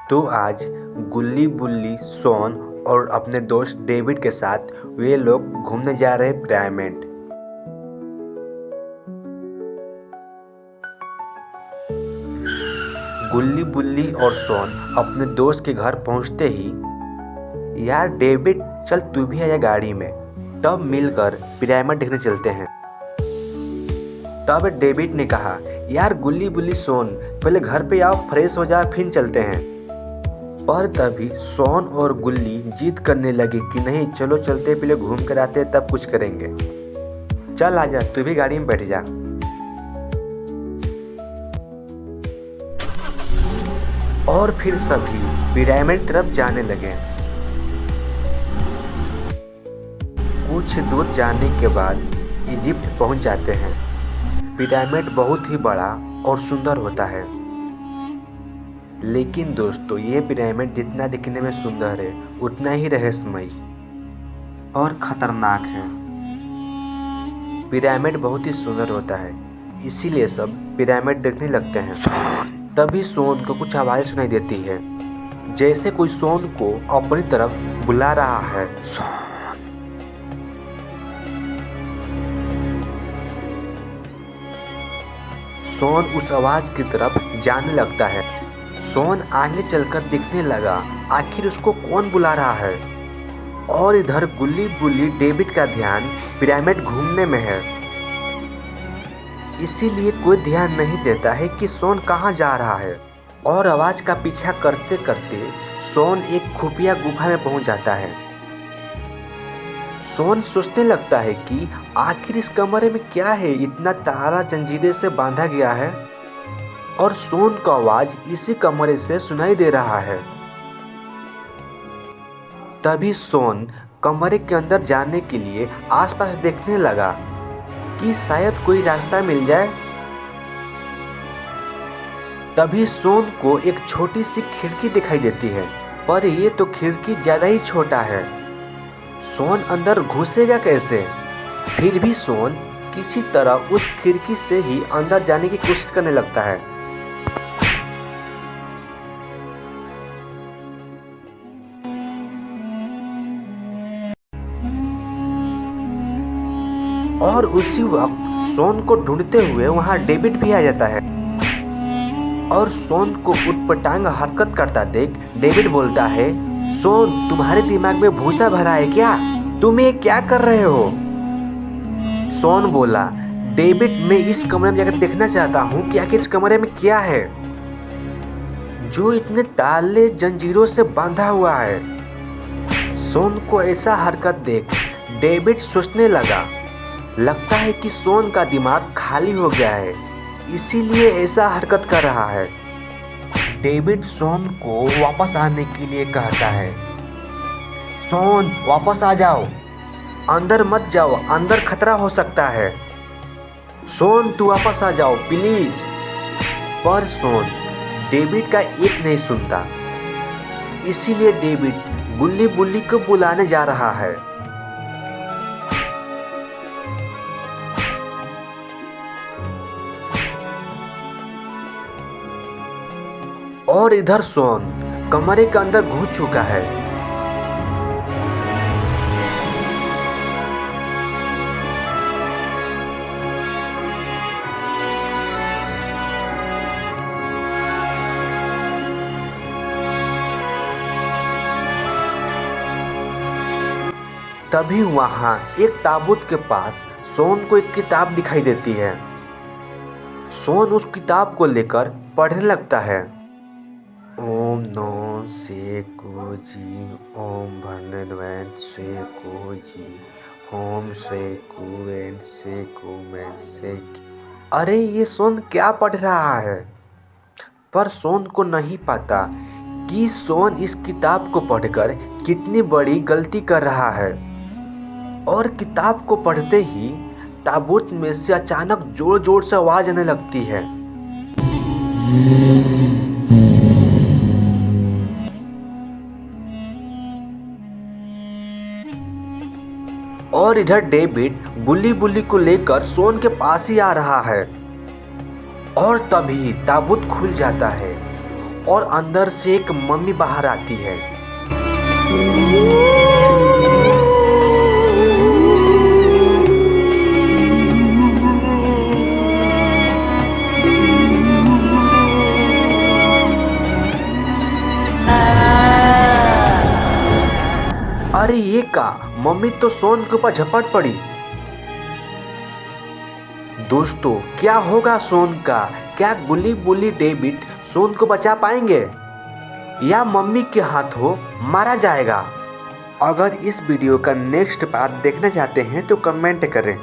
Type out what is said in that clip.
तो आज गुल्ली बुल्ली सोन और अपने दोस्त डेविड के साथ वे लोग घूमने जा रहे पिरामिड। गुल्ली बुल्ली और सोन अपने दोस्त के घर पहुंचते ही, यार डेविड चल तू भी आजा गाड़ी में, तब मिलकर पिरामिड देखने चलते हैं। तब डेविड ने कहा, यार गुल्ली बुल्ली सोन पहले घर पे आओ, फ्रेश हो जा, फिर चलते हैं। पर तभी सोन और गुल्ली जिद करने लगे कि नहीं चलो चलते, पहले घूम कर आते तब कुछ करेंगे। चल आजा तू भी गाड़ी में बैठ जा। और फिर सभी पिरामिड तरफ जाने लगे। कुछ दूर जाने के बाद इजिप्ट पहुंच जाते हैं। पिरामिड बहुत ही बड़ा और सुंदर होता है, लेकिन दोस्तों ये पिरामिड जितना दिखने में सुंदर है उतना ही रहस्यमयी और खतरनाक है। पिरामिड बहुत ही सुंदर होता है, इसीलिए सब पिरामिड देखने लगते हैं। तभी सोन को कुछ आवाज़ सुनाई देती है, जैसे कोई सोन को अपनी तरफ बुला रहा है। सोन उस आवाज की तरफ जाने लगता है। सोन आगे चलकर देखने लगा आखिर उसको कौन बुला रहा है। और इधर गुल्ली बुल्ली डेविड का ध्यान पिरामिड घूमने में है, इसीलिए कोई ध्यान नहीं देता है कि सोन कहाँ जा रहा है। और आवाज का पीछा करते करते सोन एक खुफिया गुफा में पहुंच जाता है। सोन सोचने लगता है कि आखिर इस कमरे में क्या है, इतना तारा जंजीरे से बांधा गया है और सोन का आवाज इसी कमरे से सुनाई दे रहा है। तभी सोन कमरे के अंदर जाने के लिए आसपास देखने लगा कि शायद कोई रास्ता मिल जाए। तभी सोन को एक छोटी सी खिड़की दिखाई देती है, पर ये तो खिड़की ज्यादा ही छोटा है। सोन अंदर घुसेगा कैसे? फिर भी सोन किसी तरह उस खिड़की से ही अंदर जाने की कोशिश करने लगता है। और उसी वक्त सोन को ढूंढते हुए वहां डेविड भी आ जाता है। और सोन को उटपटांग हरकत करता देख डेविड बोलता है, सोन तुम्हारे दिमाग में भूसा भरा है क्या? तुम ये क्या कर रहे हो? सोन बोला, डेविड मैं इस कमरे में जाकर देखना चाहता हूँ कि आखिर इस कमरे में क्या है जो इतने ताले जंजीरों से बांधा हुआ है। सोन को ऐसा हरकत देख डेविड सोचने लगा, लगता है कि सोन का दिमाग खाली हो गया है, इसीलिए ऐसा हरकत कर रहा है। डेविड सोन को वापस आने के लिए कहता है, सोन वापस आ जाओ, अंदर मत जाओ, अंदर खतरा हो सकता है। सोन तू वापस आ जाओ प्लीज। पर सोन डेविड का एक नहीं सुनता, इसीलिए डेविड गुल्ली बुल्ली को बुलाने जा रहा है। और इधर सोन कमरे के अंदर घुस चुका है। तभी वहां एक ताबूत के पास सोन को एक किताब दिखाई देती है। सोन उस किताब को लेकर पढ़ने लगता है। ओम नो से को जी, ओम भरनवैन से को जी, ओम से कुवेन से कुमेन से। अरे ये सोन क्या पढ़ रहा है? पर सोन को नहीं पता कि सोन इस किताब को पढ़कर कितनी बड़ी गलती कर रहा है। और किताब को पढ़ते ही ताबूत में से अचानक जोर जोर से आवाज आने लगती है। और इधर डेविड गुल्ली बुल्ली को लेकर सोन के पास ही आ रहा है। और तभी ताबूत खुल जाता है और अंदर से एक मम्मी बाहर आती है। अरे ये का, मम्मी तो सोन के ऊपर झपट पड़ी। दोस्तों क्या होगा सोन का? क्या गुली बुली डेविड सोन को बचा पाएंगे या मम्मी के हाथों मारा जाएगा? अगर इस वीडियो का नेक्स्ट पार्ट देखना चाहते हैं तो कमेंट करें।